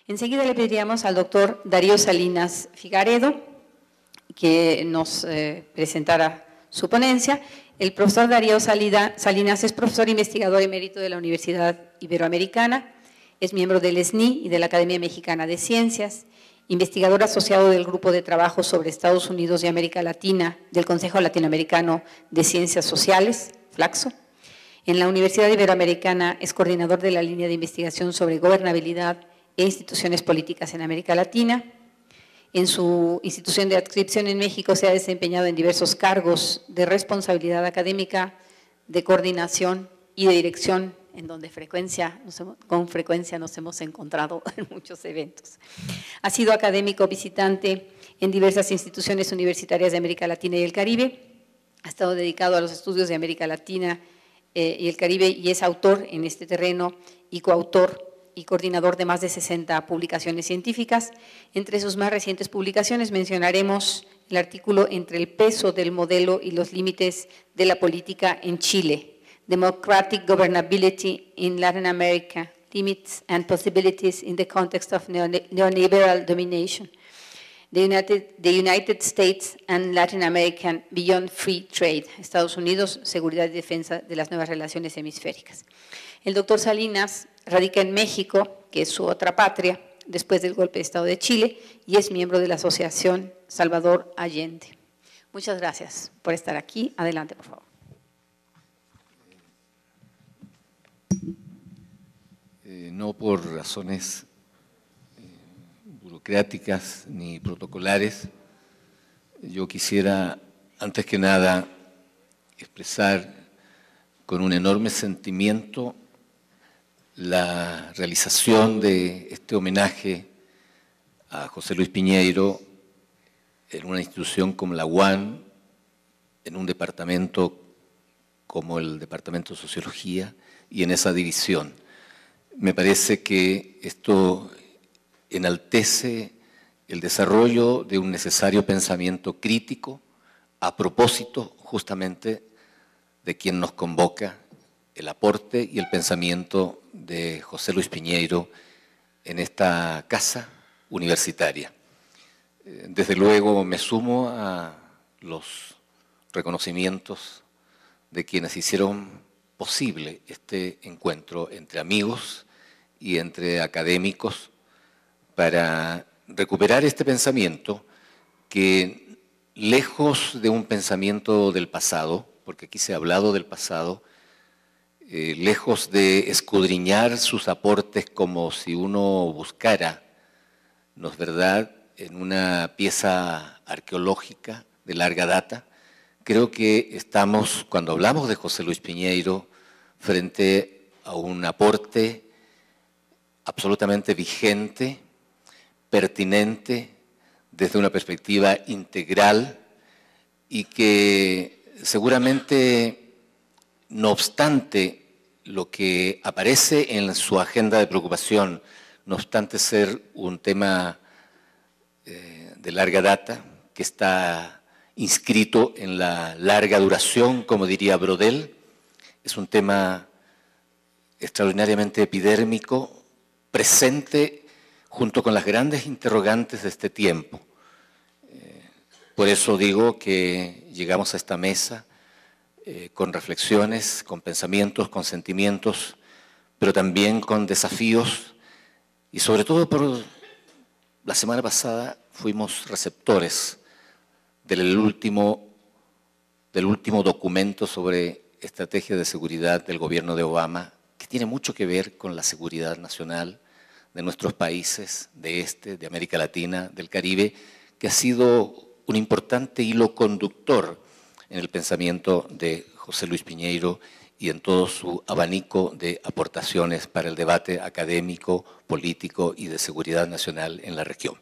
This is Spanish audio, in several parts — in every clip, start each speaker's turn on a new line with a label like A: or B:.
A: Enseguida le pediríamos al doctor Darío Salinas Figaredo que nos presentara su ponencia. El profesor Darío Salinas es profesor investigador emérito de la Universidad Iberoamericana, es miembro del SNI y de la Academia Mexicana de Ciencias, investigador asociado del Grupo de Trabajo sobre Estados Unidos y América Latina del Consejo Latinoamericano de Ciencias Sociales, FLACSO. En la Universidad Iberoamericana es coordinador de la línea de investigación sobre gobernabilidad e instituciones políticas en América Latina. En su institución de adscripción en México se ha desempeñado en diversos cargos de responsabilidad académica, de coordinación y de dirección, en donde con frecuencia nos hemos encontrado en muchos eventos. Ha sido académico visitante en diversas instituciones universitarias de América Latina y el Caribe, ha estado dedicado a los estudios de América Latina y el Caribe y es autor en este terreno y coautor y coordinador de más de 60 publicaciones científicas. Entre sus más recientes publicaciones mencionaremos el artículo Entre el peso del modelo y los límites de la política en Chile, Democratic Governability in Latin America, Limits and Possibilities in the Context of Neoliberal Domination, the United States and Latin American Beyond Free Trade, Estados Unidos, Seguridad y Defensa de las Nuevas Relaciones Hemisféricas. El doctor Salinas radica en México, que es su otra patria, después del golpe de Estado de Chile, y es miembro de la Asociación Salvador Allende. Muchas gracias por estar aquí. Adelante, por favor.
B: No por razones burocráticas ni protocolares, yo quisiera, antes que nada, expresar con un enorme sentimiento la realización de este homenaje a José Luis Piñeiro en una institución como la UAM, en un departamento como el Departamento de Sociología y en esa división. Me parece que esto enaltece el desarrollo de un necesario pensamiento crítico a propósito justamente de quien nos convoca, el aporte y el pensamiento de José Luis Piñeiro en esta casa universitaria. Desde luego me sumo a los reconocimientos de quienes hicieron posible este encuentro entre amigos y entre académicos para recuperar este pensamiento que, lejos de un pensamiento del pasado, porque aquí se ha hablado del pasado, lejos de escudriñar sus aportes como si uno buscara, ¿no es verdad?, en una pieza arqueológica de larga data, creo que estamos, cuando hablamos de José Luis Piñeiro, frente a un aporte absolutamente vigente, pertinente, desde una perspectiva integral y que seguramente, no obstante lo que aparece en su agenda de preocupación, no obstante ser un tema de larga data, que está inscrito en la larga duración, como diría Brodel, es un tema extraordinariamente epidérmico, presente junto con las grandes interrogantes de este tiempo. Por eso digo que llegamos a esta mesa con reflexiones, con pensamientos, con sentimientos, pero también con desafíos y sobre todo por la semana pasada fuimos receptores del último documento sobre estrategia de seguridad del gobierno de Obama, que tiene mucho que ver con la seguridad nacional de nuestros países, de América Latina, del Caribe, que ha sido un importante hilo conductor en el pensamiento de José Luis Piñeiro y en todo su abanico de aportaciones para el debate académico, político y de seguridad nacional en la región.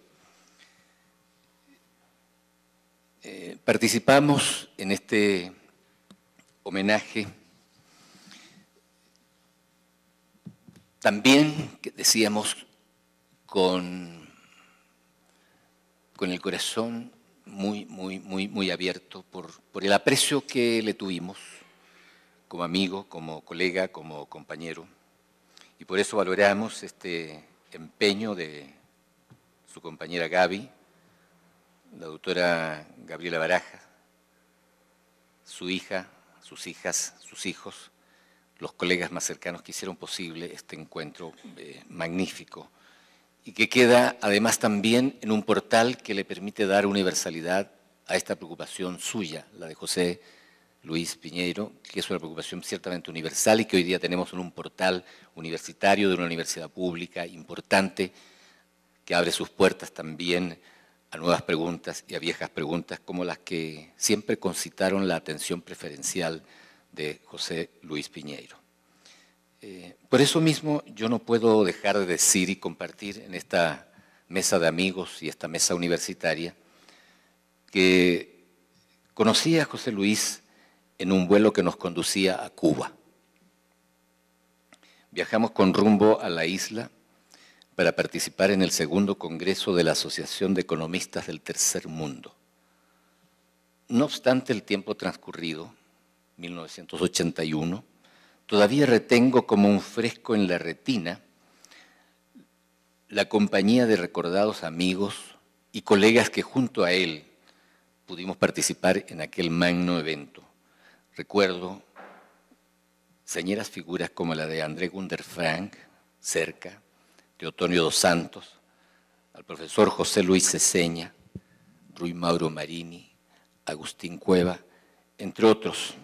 B: Participamos en este homenaje también, decíamos, con el corazón muy abierto por el aprecio que le tuvimos como amigo, como colega, como compañero. Y por eso valoramos este empeño de su compañera Gaby, la doctora Gabriela Baraja, su hija, sus hijas, sus hijos, los colegas más cercanos que hicieron posible este encuentro magnífico y que queda además también en un portal que le permite dar universalidad a esta preocupación suya, la de José Luis Piñeiro, que es una preocupación ciertamente universal y que hoy día tenemos en un portal universitario de una universidad pública importante que abre sus puertas también a nuevas preguntas y a viejas preguntas como las que siempre concitaron la atención preferencial de José Luis Piñeiro. Por eso mismo yo no puedo dejar de decir y compartir en esta mesa de amigos y esta mesa universitaria que conocí a José Luis en un vuelo que nos conducía a Cuba. Viajamos con rumbo a la isla para participar en el segundo congreso de la Asociación de Economistas del Tercer Mundo. No obstante el tiempo transcurrido, 1981, todavía retengo como un fresco en la retina la compañía de recordados amigos y colegas que junto a él pudimos participar en aquel magno evento. Recuerdo señeras figuras como la de André Gunder Frank, cerca, Teotonio dos Santos, al profesor José Luis Ceseña, Rui Mauro Marini, Agustín Cueva, entre otros.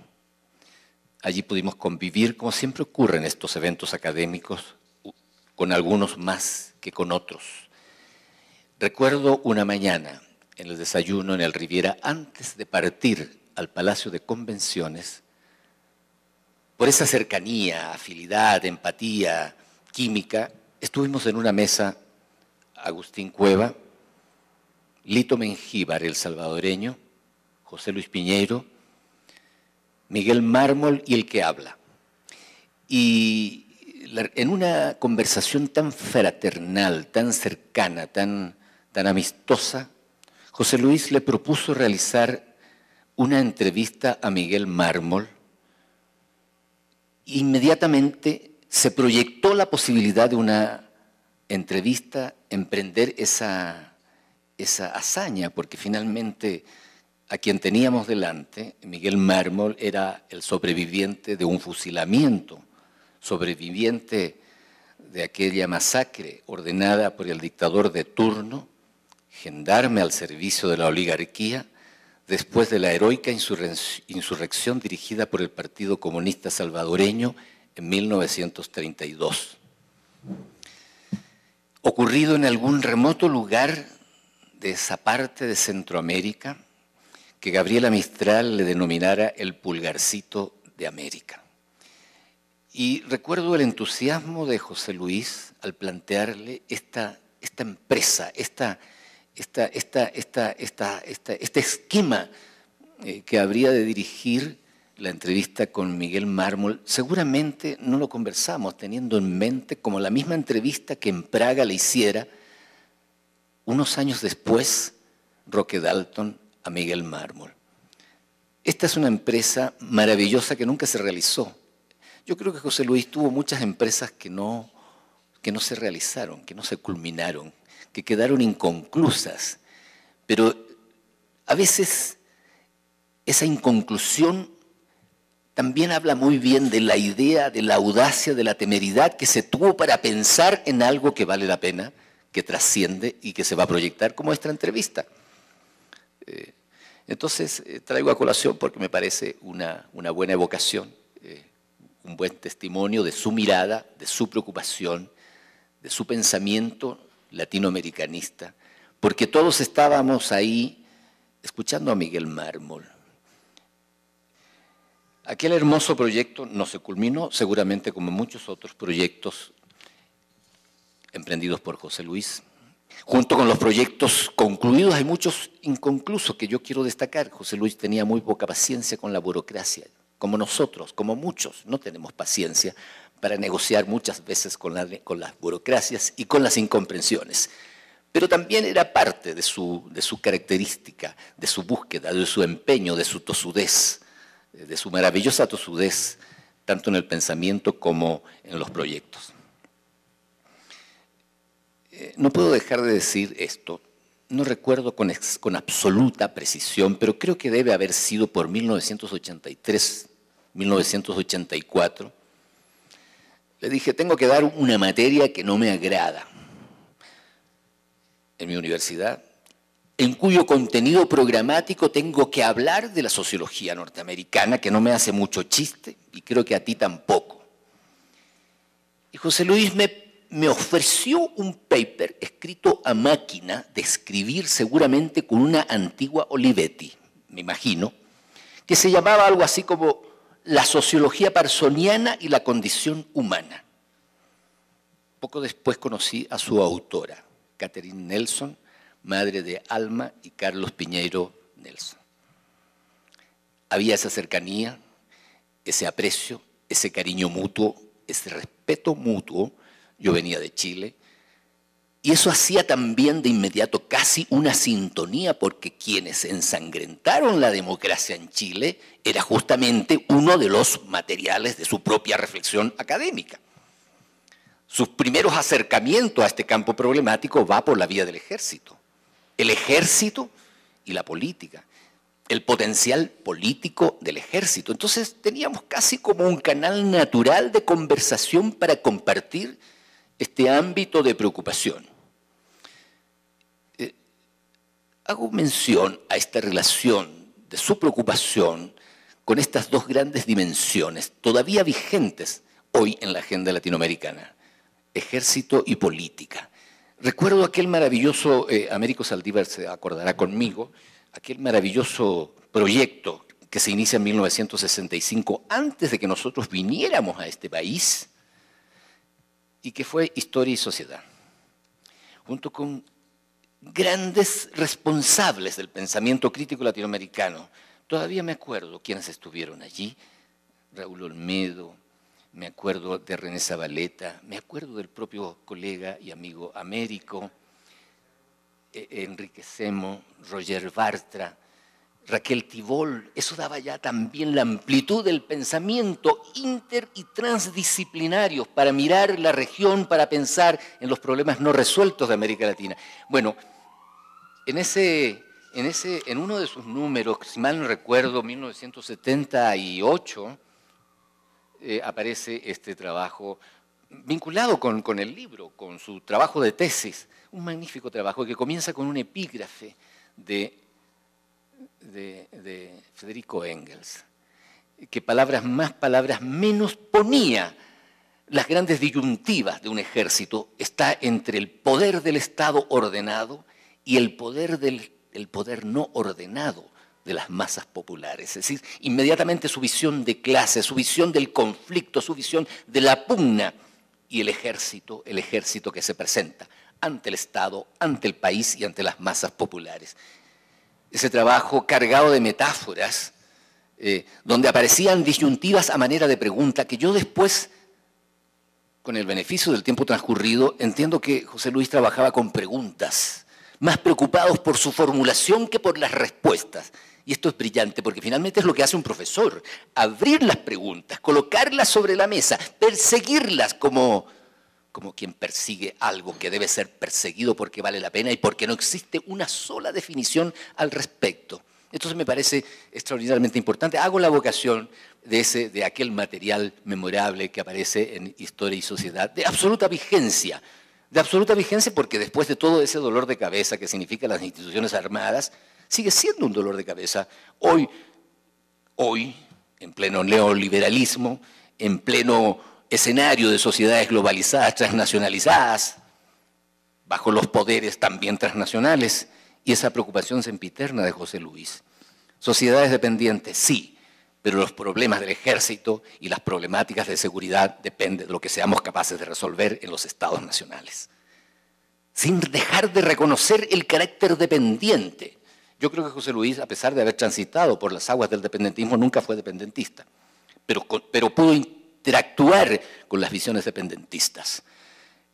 B: Allí pudimos convivir, como siempre ocurre en estos eventos académicos, con algunos más que con otros. Recuerdo una mañana en el desayuno en el Riviera, antes de partir al Palacio de Convenciones, por esa cercanía, afinidad, empatía, química, estuvimos en una mesa, Agustín Cueva, Lito Mengíbar, el salvadoreño, José Luis Piñeiro, Miguel Mármol y el que habla. Y en una conversación tan fraternal, tan cercana, tan amistosa, José Luis le propuso realizar una entrevista a Miguel Mármol. Inmediatamente se proyectó la posibilidad de una entrevista, emprender esa hazaña, porque finalmente a quien teníamos delante, Miguel Mármol, era el sobreviviente de un fusilamiento, sobreviviente de aquella masacre ordenada por el dictador de turno, gendarme al servicio de la oligarquía, después de la heroica insurrección dirigida por el Partido Comunista Salvadoreño en 1932. Ocurrido en algún remoto lugar de esa parte de Centroamérica, que Gabriela Mistral le denominara el pulgarcito de América. Y recuerdo el entusiasmo de José Luis al plantearle esta empresa, este esquema que habría de dirigir la entrevista con Miguel Mármol. Seguramente no lo conversamos teniendo en mente como la misma entrevista que en Praga le hiciera unos años después Roque Dalton a Miguel Mármol. Esta es una empresa maravillosa que nunca se realizó. Yo creo que José Luis tuvo muchas empresas que no se realizaron, que no se culminaron, que quedaron inconclusas. Pero a veces esa inconclusión también habla muy bien de la idea, de la audacia, de la temeridad que se tuvo para pensar en algo que vale la pena, que trasciende y que se va a proyectar como esta entrevista. Entonces traigo a colación porque me parece una buena evocación, un buen testimonio de su mirada, de su preocupación, de su pensamiento latinoamericanista, porque todos estábamos ahí escuchando a Miguel Mármol. Aquel hermoso proyecto no se culminó, seguramente como muchos otros proyectos emprendidos por José Luis. Junto con los proyectos concluidos hay muchos inconclusos que yo quiero destacar. José Luis tenía muy poca paciencia con la burocracia, como nosotros, como muchos, no tenemos paciencia para negociar muchas veces con las burocracias y con las incomprensiones. Pero también era parte de su característica, de su búsqueda, de su empeño, de su tosudez, de su maravillosa tosudez, tanto en el pensamiento como en los proyectos. No puedo dejar de decir esto. No recuerdo con absoluta precisión, pero creo que debe haber sido por 1983, 1984. Le dije, tengo que dar una materia que no me agrada en mi universidad, en cuyo contenido programático tengo que hablar de la sociología norteamericana, que no me hace mucho chiste, y creo que a ti tampoco. Y José Luis me ofreció un paper escrito a máquina de escribir seguramente con una antigua Olivetti, me imagino, que se llamaba algo así como La sociología parsoniana y la condición humana. Poco después conocí a su autora, Catherine Nelson, madre de Alma y Carlos Piñeiro Nelson. Había esa cercanía, ese aprecio, ese cariño mutuo, ese respeto mutuo. Yo venía de Chile, y eso hacía también de inmediato casi una sintonía, porque quienes ensangrentaron la democracia en Chile era justamente uno de los materiales de su propia reflexión académica. Sus primeros acercamientos a este campo problemático va por la vía del ejército. El ejército y la política, el potencial político del ejército. Entonces teníamos casi como un canal natural de conversación para compartir este ámbito de preocupación. Hago mención a esta relación de su preocupación con estas dos grandes dimensiones, todavía vigentes hoy en la agenda latinoamericana, ejército y política. Recuerdo aquel maravilloso, Américo Saldívar se acordará conmigo, aquel maravilloso proyecto que se inicia en 1965, antes de que nosotros viniéramos a este país, y que fue Historia y Sociedad, junto con grandes responsables del pensamiento crítico latinoamericano. Todavía me acuerdo quiénes estuvieron allí, Raúl Olmedo, me acuerdo de René Zabaleta, me acuerdo del propio colega y amigo Américo, Enrique Semo, Roger Bartra, Raquel Tibol. Eso daba ya también la amplitud del pensamiento inter y transdisciplinario para mirar la región, para pensar en los problemas no resueltos de América Latina. Bueno, en uno de sus números, si mal no recuerdo, 1978, aparece este trabajo vinculado con el libro, con su trabajo de tesis, un magnífico trabajo que comienza con un epígrafe de Federico Engels, que palabras más, palabras menos ponía las grandes disyuntivas de un ejército. Está entre el poder del Estado ordenado y el poder no ordenado de las masas populares. Es decir, inmediatamente su visión de clase, su visión del conflicto, su visión de la pugna, y el ejército que se presenta ante el Estado, ante el país y ante las masas populares. Ese trabajo cargado de metáforas, donde aparecían disyuntivas a manera de pregunta, que yo después, con el beneficio del tiempo transcurrido, entiendo que José Luis trabajaba con preguntas, más preocupados por su formulación que por las respuestas. Y esto es brillante, porque finalmente es lo que hace un profesor, abrir las preguntas, colocarlas sobre la mesa, perseguirlas como quien persigue algo que debe ser perseguido porque vale la pena y porque no existe una sola definición al respecto. Entonces me parece extraordinariamente importante. Hago la vocación de aquel material memorable que aparece en Historia y Sociedad, de absoluta vigencia porque después de todo ese dolor de cabeza que significan las instituciones armadas, sigue siendo un dolor de cabeza. Hoy, en pleno neoliberalismo, en pleno escenario de sociedades globalizadas, transnacionalizadas, bajo los poderes también transnacionales, y esa preocupación sempiterna de José Luis. Sociedades dependientes, sí, pero los problemas del ejército y las problemáticas de seguridad dependen de lo que seamos capaces de resolver en los estados nacionales, sin dejar de reconocer el carácter dependiente. Yo creo que José Luis, a pesar de haber transitado por las aguas del dependentismo, nunca fue dependentista, pero pudo interactuar con las visiones dependentistas,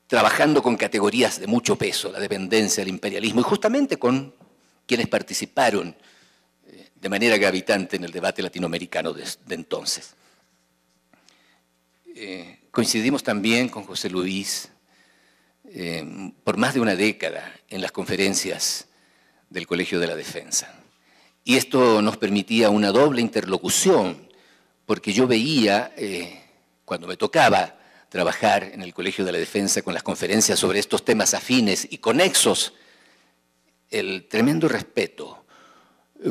B: trabajando con categorías de mucho peso, la dependencia, el imperialismo, y justamente con quienes participaron de manera gravitante en el debate latinoamericano de entonces. Coincidimos también con José Luis por más de una década en las conferencias del Colegio de la Defensa. Y esto nos permitía una doble interlocución, porque yo veía, cuando me tocaba trabajar en el Colegio de la Defensa con las conferencias sobre estos temas afines y conexos, el tremendo respeto,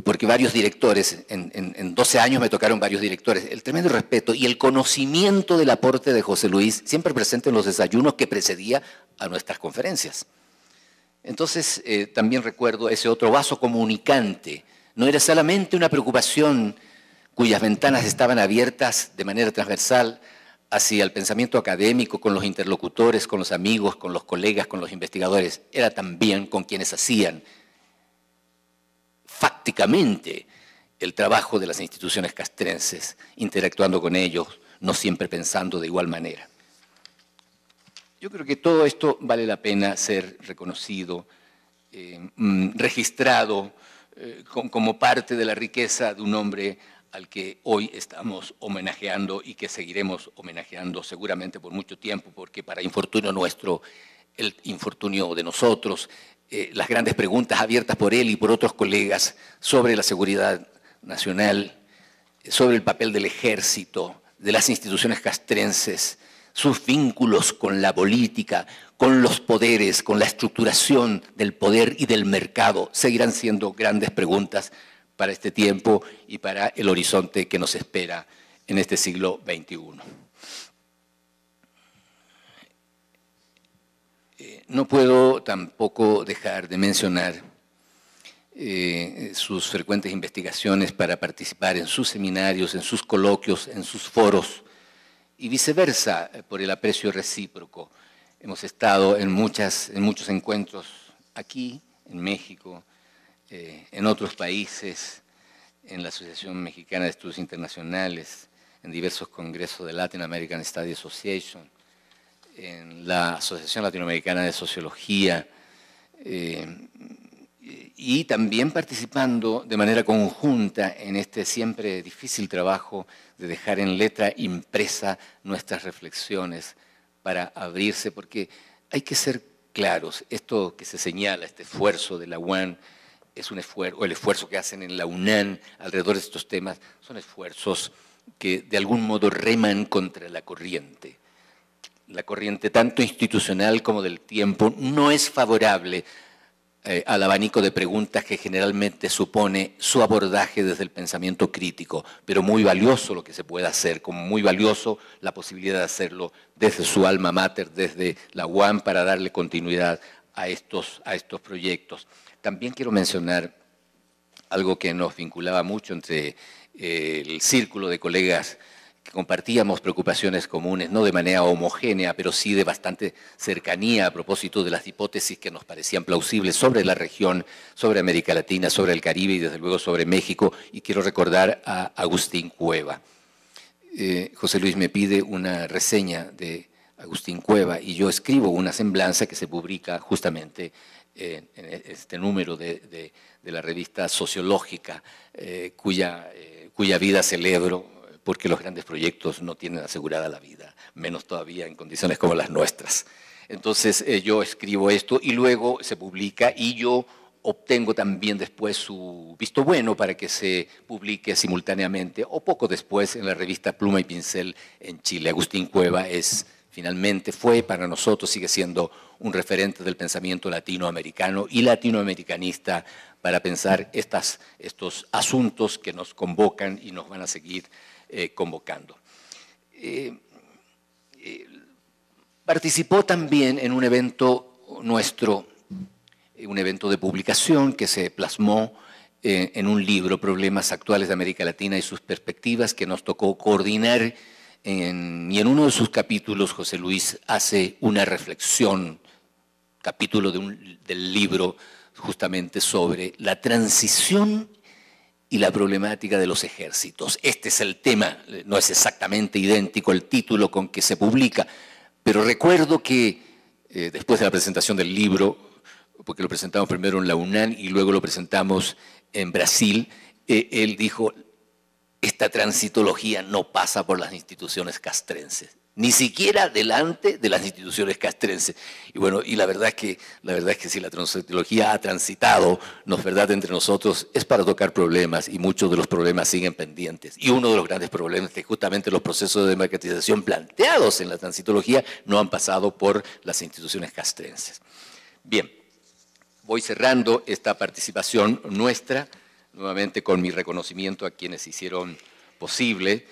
B: porque varios directores, en 12 años me tocaron varios directores, el tremendo respeto y el conocimiento del aporte de José Luis, siempre presente en los desayunos que precedía a nuestras conferencias. Entonces, también recuerdo ese otro vaso comunicante. No era solamente una preocupación cuyas ventanas estaban abiertas de manera transversal hacia el pensamiento académico, con los interlocutores, con los amigos, con los colegas, con los investigadores, era también con quienes hacían fácticamente el trabajo de las instituciones castrenses, interactuando con ellos, no siempre pensando de igual manera. Yo creo que todo esto vale la pena ser reconocido, registrado como parte de la riqueza de un hombre al que hoy estamos homenajeando y que seguiremos homenajeando seguramente por mucho tiempo, porque para infortunio nuestro, el infortunio de nosotros, las grandes preguntas abiertas por él y por otros colegas sobre la seguridad nacional, sobre el papel del ejército, de las instituciones castrenses, sus vínculos con la política, con los poderes, con la estructuración del poder y del mercado, seguirán siendo grandes preguntas para este tiempo y para el horizonte que nos espera en este siglo XXI. No puedo tampoco dejar de mencionar sus frecuentes investigaciones para participar en sus seminarios, en sus coloquios, en sus foros y viceversa, por el aprecio recíproco. Hemos estado en muchos encuentros aquí, en México, en otros países, en la Asociación Mexicana de Estudios Internacionales, en diversos congresos de Latin American Study Association, en la Asociación Latinoamericana de Sociología, y también participando de manera conjunta en este siempre difícil trabajo de dejar en letra impresa nuestras reflexiones para abrirse, porque hay que ser claros, esto que se señala, este esfuerzo de la UAN, es un esfuerzo, o el esfuerzo que hacen en la UNAM alrededor de estos temas, son esfuerzos que de algún modo reman contra la corriente. La corriente tanto institucional como del tiempo no es favorable al abanico de preguntas que generalmente supone su abordaje desde el pensamiento crítico, pero muy valioso lo que se pueda hacer, como muy valioso la posibilidad de hacerlo desde su alma mater, desde la UAM, para darle continuidad a estos proyectos. También quiero mencionar algo que nos vinculaba mucho entre el círculo de colegas que compartíamos preocupaciones comunes, no de manera homogénea, pero sí de bastante cercanía a propósito de las hipótesis que nos parecían plausibles sobre la región, sobre América Latina, sobre el Caribe y desde luego sobre México, y quiero recordar a Agustín Cueva. José Luis me pide una reseña de Agustín Cueva y yo escribo una semblanza que se publica justamente en este número de la revista sociológica, cuya vida celebro, porque los grandes proyectos no tienen asegurada la vida, menos todavía en condiciones como las nuestras. Entonces yo escribo esto y luego se publica y yo obtengo también después su visto bueno para que se publique simultáneamente o poco después en la revista Pluma y Pincel en Chile. Agustín Cueva finalmente fue para nosotros, sigue siendo un referente del pensamiento latinoamericano y latinoamericanista para pensar estos asuntos que nos convocan y nos van a seguir convocando. Participó también en un evento nuestro, un evento de publicación que se plasmó en un libro, Problemas Actuales de América Latina y sus Perspectivas, que nos tocó coordinar, y en uno de sus capítulos José Luis hace una reflexión, capítulo del libro, justamente sobre la transición y la problemática de los ejércitos. Este es el tema, no es exactamente idéntico el título con que se publica, pero recuerdo que después de la presentación del libro, porque lo presentamos primero en la UNAM y luego lo presentamos en Brasil, él dijo, esta transitología no pasa por las instituciones castrenses. ni siquiera delante de las instituciones castrenses. Y bueno, y la verdad es que si la transitología ha transitado, entre nosotros, es para tocar problemas, y muchos de los problemas siguen pendientes. Y uno de los grandes problemas es que justamente los procesos de democratización planteados en la transitología no han pasado por las instituciones castrenses. Bien, voy cerrando esta participación nuestra, nuevamente con mi reconocimiento a quienes hicieron posible,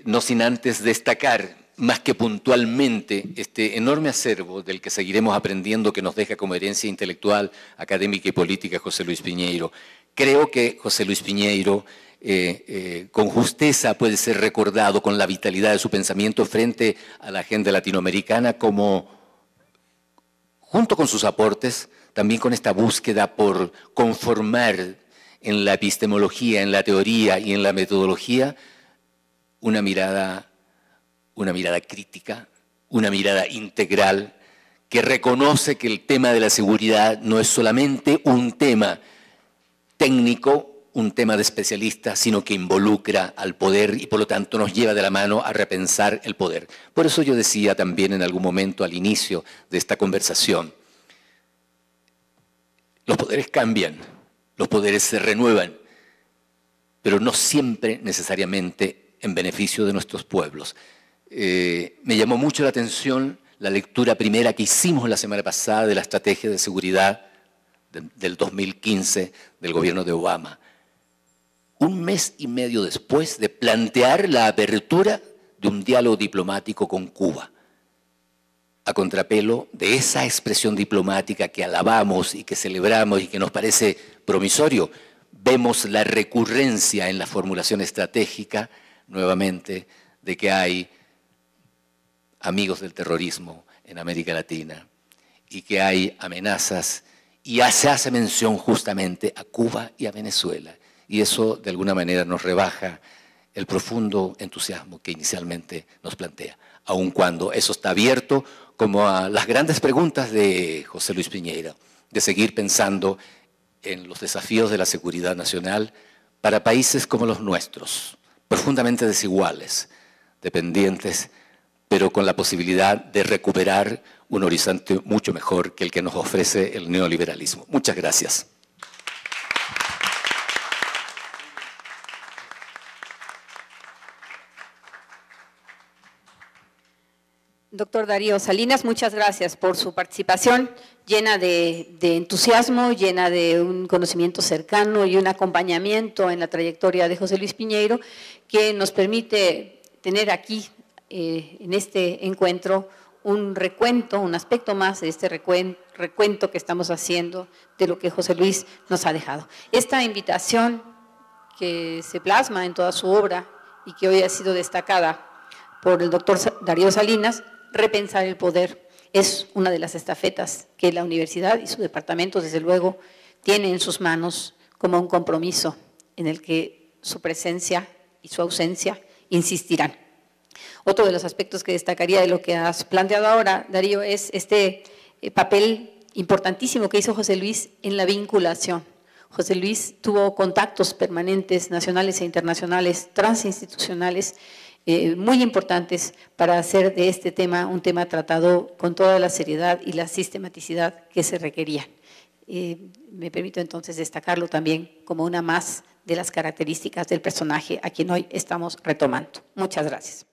B: no sin antes destacar más que puntualmente este enorme acervo del que seguiremos aprendiendo, que nos deja como herencia intelectual, académica y política José Luis Piñeiro. Creo que José Luis Piñeiro con justeza puede ser recordado con la vitalidad de su pensamiento frente a la agenda latinoamericana como, junto con sus aportes, también con esta búsqueda por conformar en la epistemología, en la teoría y en la metodología una mirada crítica, una mirada integral, que reconoce que el tema de la seguridad no es solamente un tema técnico, un tema de especialistas, sino que involucra al poder y por lo tanto nos lleva de la mano a repensar el poder. Por eso yo decía también en algún momento al inicio de esta conversación, los poderes cambian, los poderes se renuevan, pero no siempre necesariamente en beneficio de nuestros pueblos. Me llamó mucho la atención la lectura primera que hicimos la semana pasada de la estrategia de seguridad del 2015 del gobierno de Obama. Un mes y medio después de plantear la apertura de un diálogo diplomático con Cuba, a contrapelo de esa expresión diplomática que alabamos y que celebramos y que nos parece promisorio, vemos la recurrencia en la formulación estratégica, nuevamente, de que hay amigos del terrorismo en América Latina y que hay amenazas, y se hace mención justamente a Cuba y a Venezuela. Y eso, de alguna manera, nos rebaja el profundo entusiasmo que inicialmente nos plantea, aun cuando eso está abierto como a las grandes preguntas de José Luis Piñeiro, de seguir pensando en los desafíos de la seguridad nacional para países como los nuestros, profundamente desiguales, dependientes, pero con la posibilidad de recuperar un horizonte mucho mejor que el que nos ofrece el neoliberalismo. Muchas gracias.
A: Doctor Darío Salinas, muchas gracias por su participación llena de entusiasmo, llena de un conocimiento cercano y un acompañamiento en la trayectoria de José Luis Piñeiro, que nos permite tener aquí, en este encuentro, un recuento, un aspecto más de este recuento que estamos haciendo de lo que José Luis nos ha dejado. Esta invitación que se plasma en toda su obra y que hoy ha sido destacada por el doctor Darío Salinas, repensar el poder, es una de las estafetas que la universidad y su departamento, desde luego, tiene en sus manos como un compromiso en el que su presencia y su ausencia insistirán. Otro de los aspectos que destacaría de lo que has planteado ahora, Darío, es este papel importantísimo que hizo José Luis en la vinculación. José Luis tuvo contactos permanentes, nacionales e internacionales, transinstitucionales, muy importantes para hacer de este tema un tema tratado con toda la seriedad y la sistematicidad que se requerían. Me permito entonces destacarlo también como una más de las características del personaje a quien hoy estamos retomando. Muchas gracias.